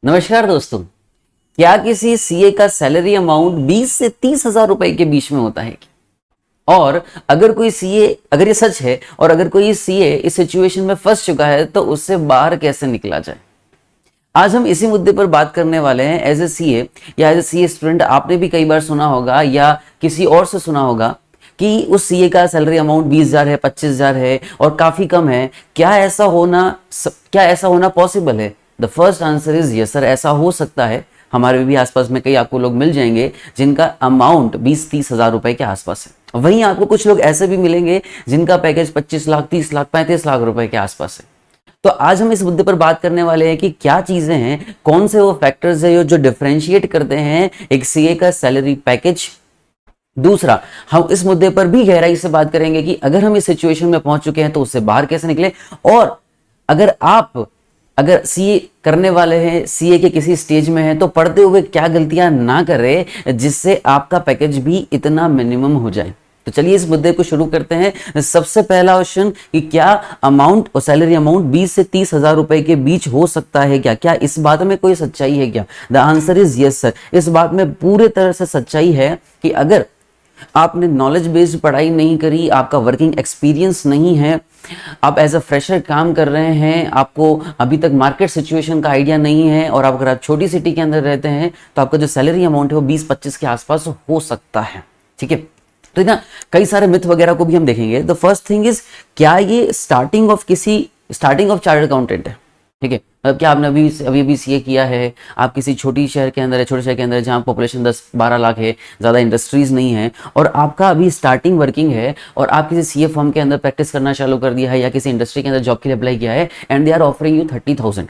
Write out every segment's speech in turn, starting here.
नमस्कार दोस्तों। क्या किसी सीए का सैलरी अमाउंट 20 से 30 हजार रुपए के बीच में होता है क्या? और अगर ये सच है और अगर कोई सीए इस सिचुएशन में फंस चुका है तो उससे बाहर कैसे निकला जाए, आज हम इसी मुद्दे पर बात करने वाले हैं। एज ए सीए या एज ए सीए स्टूडेंट आपने भी कई बार सुना होगा या किसी और से सुना होगा कि उस सीए का सैलरी अमाउंट 20 हजार है, 25 हजार है और काफी कम है। क्या ऐसा होना पॉसिबल है? The first answer is yes sir, ऐसा हो सकता है। हमारे भी आसपास में कई आपको लोग मिल जाएंगे जिनका अमाउंट 20-30 हजार रुपए के आसपास है। वहीं आपको कुछ लोग ऐसे भी मिलेंगे जिनका पैकेज 25 लाख, 30 लाख, 35 लाख रुपए के आसपास है। तो आज हम इस मुद्दे पर बात करने वाले हैं कि क्या चीजें हैं, कौन से वो फैक्टर्स है जो डिफरेंशिएट करते हैं एक सीए का सैलरी पैकेज। दूसरा, हम इस मुद्दे पर भी गहराई से बात करेंगे कि अगर हम इस सिचुएशन में पहुंच चुके हैं तो उससे बाहर कैसे निकले। और अगर सीए करने वाले हैं, सीए के किसी स्टेज में हैं, तो पढ़ते हुए क्या गलतियां ना करें जिससे आपका पैकेज भी इतना मिनिमम हो जाए। तो चलिए इस मुद्दे को शुरू करते हैं। सबसे पहला क्वेश्चन कि क्या अमाउंट और सैलरी अमाउंट 20 से 30 हजार रुपए के बीच हो सकता है क्या इस बात में कोई सच्चाई है क्या? The answer is yes sir. इस बात में पूरे तरह से सच्चाई है कि अगर आपने नॉलेज बेस्ड पढ़ाई नहीं करी, आपका वर्किंग एक्सपीरियंस नहीं है, आप एज अ फ्रेशर काम कर रहे हैं, आपको अभी तक मार्केट सिचुएशन का आइडिया नहीं है और अगर आप छोटी सिटी के अंदर रहते हैं तो आपका जो सैलरी अमाउंट है वो 20-25 के आसपास हो सकता है। ठीक है, तो ना कई सारे मिथ वगैरह को भी हम देखेंगे। द फर्स्ट थिंग इज, क्या ये स्टार्टिंग ऑफ चार्टर्ड अकाउंटेंट है? ठीक है, मतलब क्या आपने अभी सीए किया है, आप किसी छोटे शहर के अंदर है जहाँ पॉपुलेशन 10-12 लाख है, ज़्यादा इंडस्ट्रीज नहीं है और आपका अभी स्टार्टिंग वर्किंग है और आप किसी सीए फर्म के अंदर प्रैक्टिस करना चालू कर दिया है या किसी इंडस्ट्री के अंदर जॉब के लिए अप्लाई किया है and they are offering you 30,000।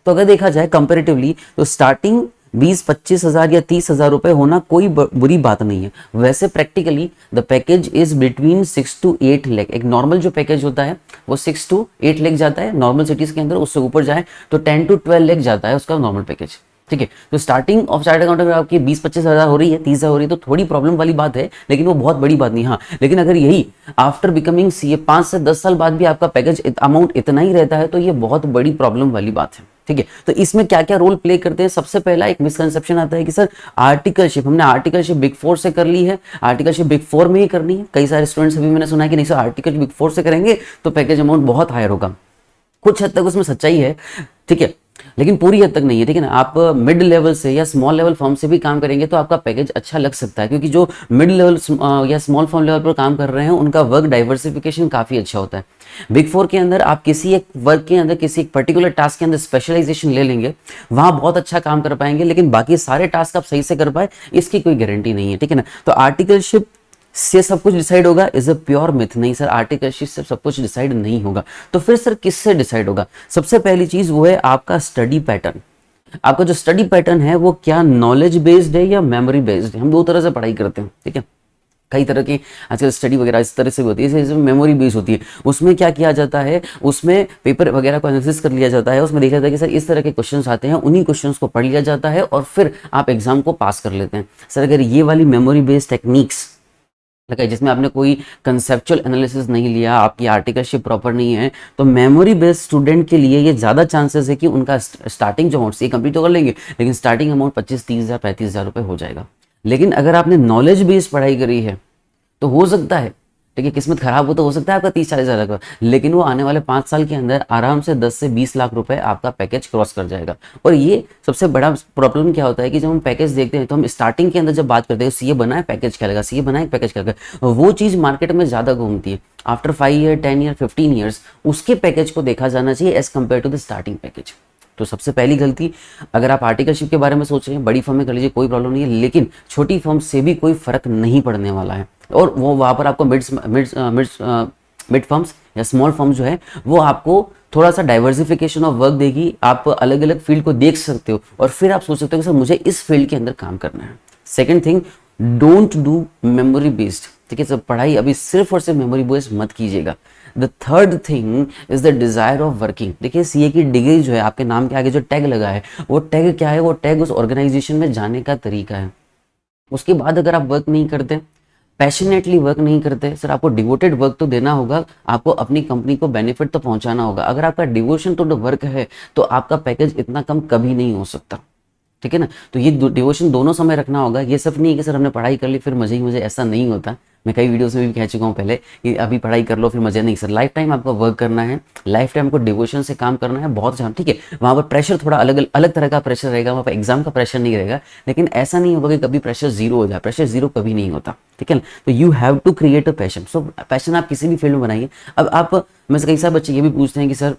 तो अगर देखा जाए कंपेरेटिवली तो स्टार्टिंग 20-25 हजार या 30 हजार रुपए होना कोई बुरी बात नहीं है। वैसे practically the package is between 6 to 8 lakh. एक नॉर्मल जो पैकेज होता है वो 6 to 8 लाख जाता है नॉर्मल सिटीज के अंदर, उससे ऊपर जाए तो 10 to 12 लाख जाता है उसका नॉर्मल पैकेज। ठीक है, तो स्टार्टिंग ऑफ चार्टर्ड अकाउंटेंट में आपकी 20-25 हजार हो रही है, 30 हजार हो रही है तो थोड़ी प्रॉब्लम वाली बात है, लेकिन वो बहुत बड़ी बात नहीं। हाँ, लेकिन अगर यही आफ्टर बिकमिंग सीए 5 से 10 साल बाद भी आपका पैकेज अमाउंट इतना ही रहता है तो ये बहुत बड़ी प्रॉब्लम वाली बात है। ठीक है, तो इसमें क्या क्या रोल प्ले करते हैं? सबसे पहला एक मिसकंसेप्शन आता है कि सर आर्टिकलशिप, हमने आर्टिकलशिप बिग फोर से कर ली है, आर्टिकलशिप बिग फोर में ही करनी है। कई सारे स्टूडेंट्स अभी मैंने सुना है कि नहीं सर आर्टिकलशिप बिग फोर से करेंगे तो पैकेज अमाउंट बहुत हायर होगा। कुछ हद तक उसमें सच्चाई है, ठीक है, लेकिन पूरी हद तक नहीं है। ठीक है ना, आप मिड लेवल से या स्मॉल लेवल फर्म से भी काम करेंगे तो आपका पैकेज अच्छा लग सकता है, क्योंकि जो मिड लेवल या स्मॉल फर्म लेवल पर काम कर रहे हैं उनका वर्क डाइवर्सिफिकेशन काफी अच्छा होता है। बिग फोर के अंदर आप किसी एक वर्क के अंदर, किसी एक पर्टिकुलर टास्क के अंदर स्पेशलाइजेशन ले लेंगे, वहां बहुत अच्छा काम कर पाएंगे, लेकिन बाकी सारे टास्क आप सही से कर पाए इसकी कोई गारंटी नहीं है। ठीक है ना, तो आर्टिकलशिप से सब कुछ डिसाइड होगा इज अ प्योर मिथ। नहीं सर, आर्टिकलशिप से सब कुछ डिसाइड नहीं होगा। तो फिर सर किससे डिसाइड होगा? सबसे पहली चीज वो है आपका स्टडी पैटर्न। आपका जो स्टडी पैटर्न है वो क्या नॉलेज बेस्ड है या मेमोरी बेस्ड है? हम दो तरह से पढ़ाई करते हैं। ठीक है, कई तरह की आजकल स्टडी वगैरह इस तरह से होती है, जैसे मेमोरी बेस्ड होती है। उसमें क्या किया जाता है, उसमें पेपर वगैरह को एनालिसिस कर लिया जाता है, उसमें देखा जाता है कि सर इस तरह के क्वेश्चंस आते हैं, उन्हीं क्वेश्चंस को पढ़ लिया जाता है और फिर आप एग्जाम को पास कर लेते हैं। सर अगर ये वाली मेमोरी बेस्ड टेक्निक्स लगा जिसमें आपने कोई कंसेप्चुअल एनालिसिस नहीं लिया, आपकी आर्टिकलशिप प्रॉपर नहीं है, तो मेमोरी बेस्ड स्टूडेंट के लिए ये ज़्यादा चांसेस है कि उनका स्टार्टिंग जो अमाउंट से कंप्लीट तो कर लेंगे, लेकिन स्टार्टिंग अमाउंट 25-30 हजार 35 हजार रुपये हो जाएगा। लेकिन अगर आपने नॉलेज बेस्ड पढ़ाई करी है तो हो सकता है, ठीक है, किस्मत खराब हो सकता है आपका 30-40 हजार का, लेकिन वो आने वाले 5 साल के अंदर आराम से 10 से 20 लाख रुपए आपका पैकेज क्रॉस कर जाएगा। और ये सबसे बड़ा प्रॉब्लम क्या होता है कि जब हम पैकेज देखते हैं तो हम स्टार्टिंग के अंदर जब बात करते हैं सीए बना है पैकेज क्या लगा, सीए बना है पैकेज क्या लगा, वो चीज मार्केट में ज्यादा घूमती है। आफ्टर 5 ईयर, 10 ईयर, 15 ईयर्स उसके पैकेज को देखा जाना चाहिए as compare to the starting package. तो सबसे पहली गलती, अगर आप आर्टिकलशिप के बारे में सोच रहे हैं, बड़ी फर्म में कर लीजिए कोई प्रॉब्लम नहीं है, लेकिन छोटी फर्म से भी कोई फर्क नहीं पड़ने वाला है। और वो वहां पर आपको मिड फर्म्स या स्मॉल फर्म्स जो है वो आपको थोड़ा सा डाइवर्सिफिकेशन ऑफ वर्क देगी, आप अलग अलग फील्ड को देख सकते हो और फिर आप सोच सकते हो कि सर मुझे इस फील्ड के अंदर काम करना है। Second thing, don't do memory based. ठीक है, सब पढ़ाई अभी सिर्फ और सिर्फ मेमोरी बेस्ड मत कीजिएगा। The third thing is the desire of working. देखिए सीए की डिग्री जो है, आपके नाम के आगे जो टैग लगा है वो टैग क्या है? वो टैग उस ऑर्गेनाइजेशन में जाने का तरीका है। उसके बाद अगर आप वर्क नहीं करते, पैशनेटली वर्क नहीं करते सर, आपको डिवोटेड वर्क तो देना होगा, आपको अपनी कंपनी को बेनिफिट तो पहुंचाना होगा। अगर आपका डिवोशन टू द वर्क है तो आपका पैकेज इतना कम कभी नहीं हो सकता, ठीक है ना। तो ये डिवोशन दोनों समय रखना होगा। ये सब नहीं है कि सर हमने पढ़ाई कर ली फिर मजे ही मजे, ऐसा नहीं होता। मैं कई वीडियोस में भी कह चुका हूँ पहले कि अभी पढ़ाई कर लो फिर मजे नहीं सर, लाइफ टाइम आपको वर्क करना है, लाइफ टाइम आपको डिवोशन से काम करना है, बहुत अच्छा, ठीक है। वहाँ पर प्रेशर थोड़ा अलग अलग तरह का प्रेशर रहेगा, वहाँ पर एग्जाम का प्रेशर नहीं रहेगा, लेकिन ऐसा नहीं होगा कि कभी प्रेशर जीरो हो जाए, प्रेशर जीरो कभी नहीं होता, ठीक है ना। तो you have to create a passion. So passion आप किसी भी फील्ड में बनाइए। अब आप में से कई सारे बच्चे ये भी पूछते हैं कि सर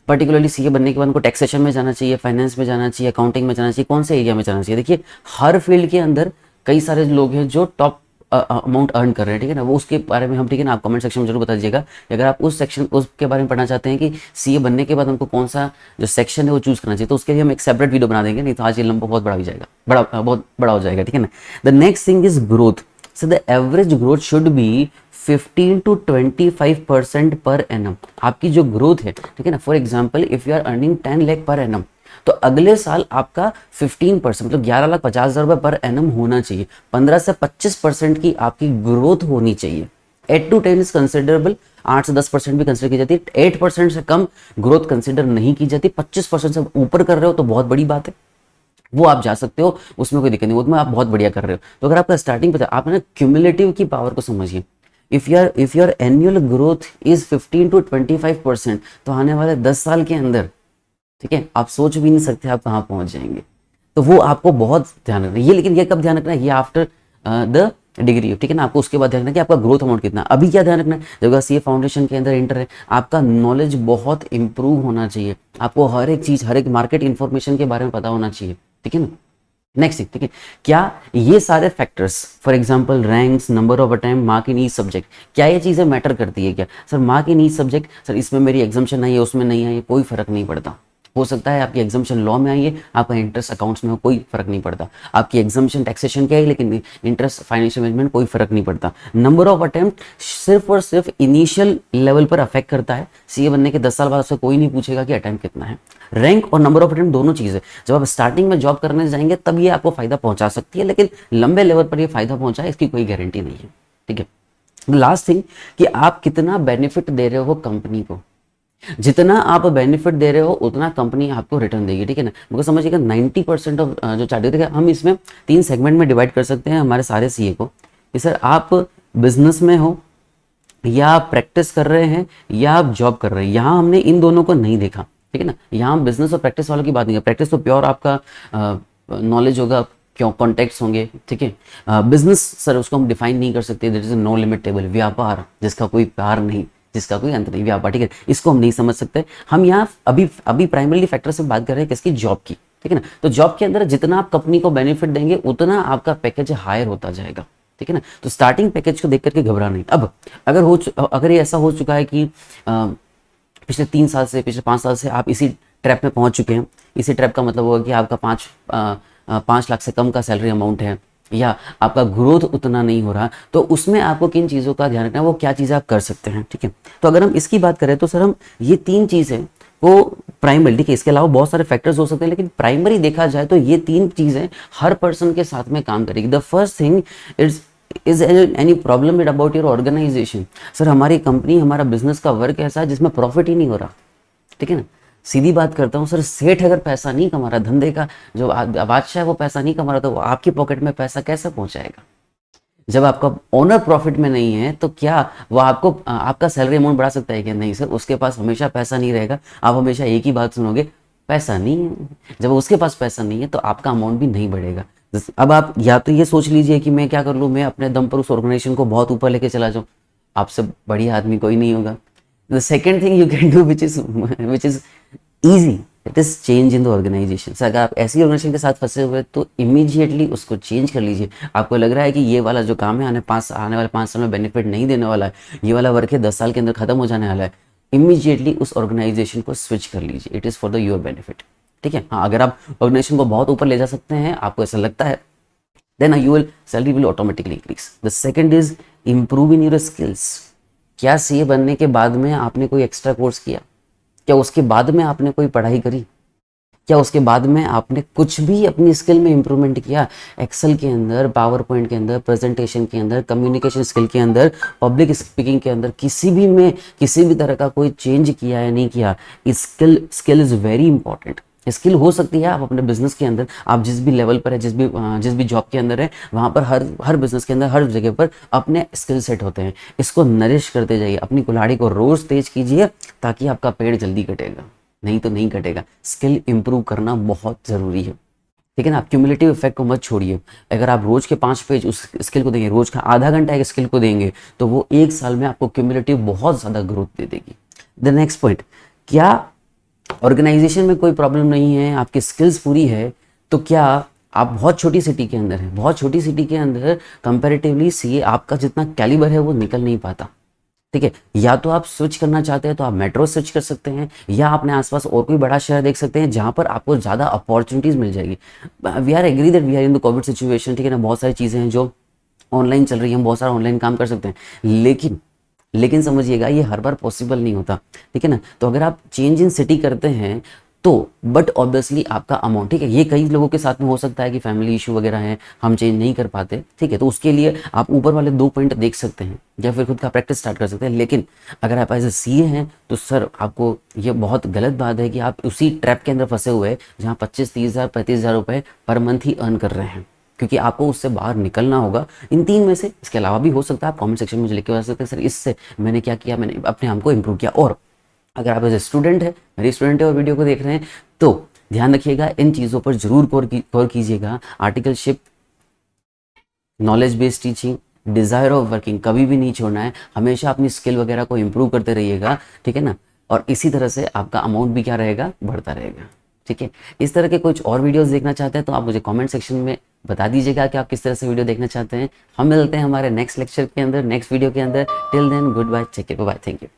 पर्टिकुलरली सीए बनने के बाद उनको टैक्सेशन में जाना चाहिए, फाइनेंस में जाना चाहिए, अकाउंटिंग में जाना चाहिए, कौन से एरिया में जाना चाहिए। देखिए हर फील्ड के अंदर कई सारे लोग हैं जो टॉप अमाउंट अर्न कर रहे हैं, ठीक है ना। वो उसके बारे में हम, ठीक है ना, आप कमेंट सेक्शन में जरूर बता दीजिएगा कि अगर आप उस सेक्शन उसके बारे में पढ़ना चाहते हैं कि सीए बनने के बाद हमको कौन सा जो सेक्शन है वो चूज करना चाहिए, तो उसके लिए हम एक सेपरेट वीडियो बना देंगे, नहीं तो आज ये लंबा बहुत बड़ा हो जाएगा, बहुत बड़ा हो जाएगा, ठीक है ना। The next thing is growth. So the average growth should be 15 to 25% per annum. आपकी जो ग्रोथ है, ठीक है ना, for example if you are earning 10 lakh per annum, तो अगले साल आपका 15% मतलब 11,50,000 रुपए पर एनम होना चाहिए। 15 से 25% की आपकी ग्रोथ होनी चाहिए। 8 to 10 इज कंसिडरेबल, 8 से 10% भी कंसिडर की जाती है, 8% से कम ग्रोथ कंसिडर नहीं की जाती। 25% से ऊपर कर रहे हो तो बहुत बड़ी बात है, वो आप जा सकते हो, उसमें कोई दिक्कत नहीं, उसमें आप बहुत बढ़िया कर रहे हो। तो अगर आपका स्टार्टिंग पता है, आप ना क्यूमुलेटिव की पावर को समझिए। If your annual growth is 15 to 25%, तो आने वाले 10 साल के अंदर, ठीक है, आप सोच भी नहीं सकते आप कहाँ पहुंच जाएंगे। तो वो आपको बहुत ध्यान रखना है ये, लेकिन ये कब ध्यान रखना है, ये आफ्टर द डिग्री, ठीक है ना। आपको उसके बाद ध्यान रखना है कि आपका ग्रोथ अमाउंट कितना। अभी क्या ध्यान रखना है, जब सीए फाउंडेशन के अंदर इंटर है, आपका नॉलेज बहुत इंप्रूव होना चाहिए, आपको हर एक चीज, हर एक मार्केट इंफॉर्मेशन के बारे में पता होना चाहिए, ठीक है ना। नेक्स्ट, ठीक है, क्या ये सारे factors, for example ranks, number of attempt, mark in each subject, क्या ये चीजें मैटर करती है क्या। Sir mark in each subject, sir इसमें मेरी एग्जाम्शन नहीं है, उसमें नहीं है, कोई फर्क नहीं पड़ता। हो सकता है आपकी एग्जाम्शन लॉ में आई है, आपका इंटरेस्ट अकाउंट्स में हो, कोई फर्क नहीं पड़ता। आपकी एग्जाम्शन टैक्सेशन की आई लेकिन इंटरेस्ट फाइनेंशियल मैनेजमेंट, कोई फर्क नहीं पड़ता। नंबर ऑफ अटेम्प्ट सिर्फ और सिर्फ इनिशियल लेवल पर अफेक्ट करता है। सीए बनने के 10 साल बाद आपसे कोई नहीं पूछेगा कि अटेम्प्ट कितना है। रैंक और नंबर ऑफ अटेम्प्ट दोनों चीजें जब आप स्टार्टिंग में जॉब करने जाएंगे तब ये आपको फायदा पहुंचा सकती है, लेकिन लंबे लेवल पर ये फायदा पहुंचाए इसकी कोई गारंटी नहीं है, ठीक है। लास्ट थिंग कि आप कितना बेनिफिट दे रहे हो कंपनी को। जितना आप बेनिफिट दे रहे हो उतना कंपनी आपको रिटर्न देगी, ठीक है ना। बिकॉज समझिएगा 90% ऑफ जो चार्जेस, देखिए हम इसमें 3 सेगमेंट में डिवाइड कर सकते हैं हमारे सारे सीए को कि सर आप बिजनेस में हो या आप प्रैक्टिस कर रहे हैं या आप जॉब कर रहे हैं। यहाँ हमने इन दोनों को नहीं देखा, ठीक है ना। यहाँ बिजनेस और प्रैक्टिस वालों की बात नहीं है। प्रैक्टिस तो प्योर आपका नॉलेज होगा, क्यों कॉन्टेक्ट्स होंगे, ठीक है। बिजनेस सर उसको हम डिफाइन नहीं कर सकते, there is no limit table, व्यापार जिसका कोई पार नहीं, जिसका कोई अंत नहीं, व्यापार, ठीक है, इसको हम नहीं समझ सकते। हम यहाँ अभी प्राइमरी फैक्टर से बात कर रहे हैं किसकी, जॉब की, ठीक है ना। तो जॉब के अंदर जितना आप कंपनी को बेनिफिट देंगे उतना आपका पैकेज हायर होता जाएगा, ठीक है ना। तो स्टार्टिंग पैकेज को देख करके घबरा नहीं। अब अगर ये ऐसा हो चुका है कि पिछले 3 साल से, पिछले 5 साल से आप इसी ट्रैप में पहुंच चुके हैं, इसी ट्रैप का मतलब होगा कि आपका 5 लाख से कम का सैलरी अमाउंट है या आपका ग्रोथ उतना नहीं हो रहा, तो उसमें आपको किन चीज़ों का ध्यान रखना है, वो क्या चीज़ें आप कर सकते हैं, ठीक है। तो अगर हम इसकी बात करें तो सर हम ये 3 चीज़ें वो प्राइमरी, ठीक है, इसके अलावा बहुत सारे फैक्टर्स हो सकते हैं, लेकिन प्राइमरी देखा जाए तो ये 3 चीज़ें हर पर्सन के साथ में काम करेगी। The first thing is any problem with about your organisation. Sir हमारी कंपनी, हमारा बिजनेस का वर्क ऐसा है जिसमें प्रॉफिट ही नहीं हो रहा, ठीक है ना। सीधी बात करता हूँ सर, सेठ अगर पैसा नहीं कमा रहा, धंधे का जो बादशाह है वो पैसा नहीं कमा रहा, तो वो आपकी पॉकेट में पैसा कैसे पहुंचाएगा। जब आपका ओनर प्रॉफिट में नहीं है तो क्या वो आपको आपका सैलरी अमाउंट बढ़ा सकता है क्या, नहीं सर। उसके पास हमेशा पैसा नहीं रहेगा, आप हमेशा एक ही बात सुनोगे, पैसा नहीं है। जब उसके पास पैसा नहीं है तो आपका अमाउंट भी नहीं बढ़ेगा। अब आप या तो ये सोच लीजिए कि मैं क्या कर लूँ, मैं अपने दम पर उस ऑर्गेनाइजेशन को बहुत ऊपर लेके चला जाऊँ, आपसे बढ़िया आदमी कोई नहीं होगा। The second thing you can do which is easy, it is change in the organisation. अगर आप ऐसी ऑर्गेनाइजेशन के साथ फंसे हुए तो इमीडिएटली उसको चेंज कर लीजिए। आपको लग रहा है कि ये वाला जो काम है आने वाले 5 साल में बेनिफिट नहीं देने वाला है, ये वाला वर्क है 10 साल के अंदर खत्म हो जाने वाला है, इमीडिएटली उस ऑर्गेनाइजेशन को स्विच कर लीजिए। It is for the your benefit, ठीक है। हाँ, अगर आप ऑर्गेनाइजेशन को बहुत ऊपर ले जा सकते हैं, आपको ऐसा लगता है, then your salary will automatically increase. The second is improve in your skills. क्या सीए बनने के बाद में आपने कोई एक्स्ट्रा कोर्स किया, क्या उसके बाद में आपने कोई पढ़ाई करी, क्या उसके बाद में आपने कुछ भी अपनी स्किल में इंप्रूवमेंट किया? एक्सेल के अंदर, पावर पॉइंट के अंदर, प्रेजेंटेशन के अंदर, कम्युनिकेशन स्किल के अंदर, पब्लिक स्पीकिंग के अंदर, किसी भी में किसी भी तरह का कोई चेंज किया या नहीं किया? Skill is very important. Skill हो सकती है आप अपने बिजनेस के अंदर, आप जिस भी लेवल पर है, जिस भी जॉब के अंदर है, वहां पर हर बिजनेस के अंदर, हर जगह पर अपने स्किल सेट होते हैं। इसको नरिश करते जाइए, अपनी कुल्हाड़ी को रोज तेज कीजिए, ताकि आपका पेड़ जल्दी कटेगा, नहीं तो नहीं कटेगा। स्किल इंप्रूव करना बहुत जरूरी है, ठीक है ना। आप क्यूमुलेटिव इफेक्ट को मत छोड़िए। अगर आप रोज के 5 पेज उस स्किल को देंगे, रोज का आधा घंटा एक स्किल को देंगे, तो वो 1 साल में आपको क्यूमुलेटिव बहुत ज्यादा ग्रोथ दे देगी। द नेक्स्ट पॉइंट, क्या ऑर्गेनाइजेशन में कोई प्रॉब्लम नहीं है, आपकी स्किल्स पूरी है, तो क्या आप बहुत छोटी सिटी के अंदर हैं, बहुत छोटी सिटी के अंदर कंपैरेटिवली सीए आपका जितना कैलिबर है वो निकल नहीं पाता, ठीक है। या तो आप स्विच करना चाहते हैं तो आप मेट्रो स्विच कर सकते हैं, या अपने आसपास और कोई बड़ा शहर देख सकते हैं जहां पर आपको ज़्यादा अपॉर्चुनिटीज मिल जाएगी। We are agree that we are in the COVID situation, ठीक है ना। बहुत सारी चीज़ें हैं जो ऑनलाइन चल रही है, हम बहुत सारा ऑनलाइन काम कर सकते हैं, लेकिन समझिएगा ये हर बार पॉसिबल नहीं होता, ठीक है ना। तो अगर आप चेंज इन सिटी करते हैं तो बट ऑब्वियसली आपका अमाउंट, ठीक है, ये कई लोगों के साथ में हो सकता है कि फैमिली इशू वगैरह है, हम चेंज नहीं कर पाते, ठीक है। तो उसके लिए आप ऊपर वाले 2 पॉइंट देख सकते हैं या फिर खुद का प्रैक्टिस स्टार्ट कर सकते हैं। लेकिन अगर आप एज ए सीए हैं तो सर आपको ये बहुत गलत बात है कि आप उसी ट्रैप के अंदर फंसे हुए हैं जहाँ 25-30,000 35,000 रुपये पर मंथ ही अर्न कर रहे हैं, क्योंकि आपको उससे बाहर निकलना होगा। इन 3 में से इसके अलावा भी हो सकता है, आप कमेंट सेक्शन में मुझे लिख के बता सकते हैं सर इससे मैंने क्या किया, मैंने अपने आप को इम्प्रूव किया। और अगर आप एज ए स्टूडेंट है, मेरी स्टूडेंट है और वीडियो को देख रहे हैं, तो ध्यान रखिएगा, इन चीज़ों पर जरूर गौर कीजिएगा। Articleship, knowledge based teaching, desire of working कभी भी नहीं छोड़ना है, हमेशा अपनी स्किल वगैरह को इम्प्रूव करते रहिएगा, ठीक है ना। और इसी तरह से आपका अमाउंट भी क्या रहेगा, बढ़ता रहेगा, ठीक है। इस तरह के कुछ और वीडियोस देखना चाहते हैं तो आप मुझे कमेंट सेक्शन में बता दीजिएगा कि आप किस तरह से वीडियो देखना चाहते हैं। हम मिलते हैं हमारे नेक्स्ट लेक्चर के अंदर, नेक्स्ट वीडियो के अंदर। Till then goodbye, take care, bye, thank you.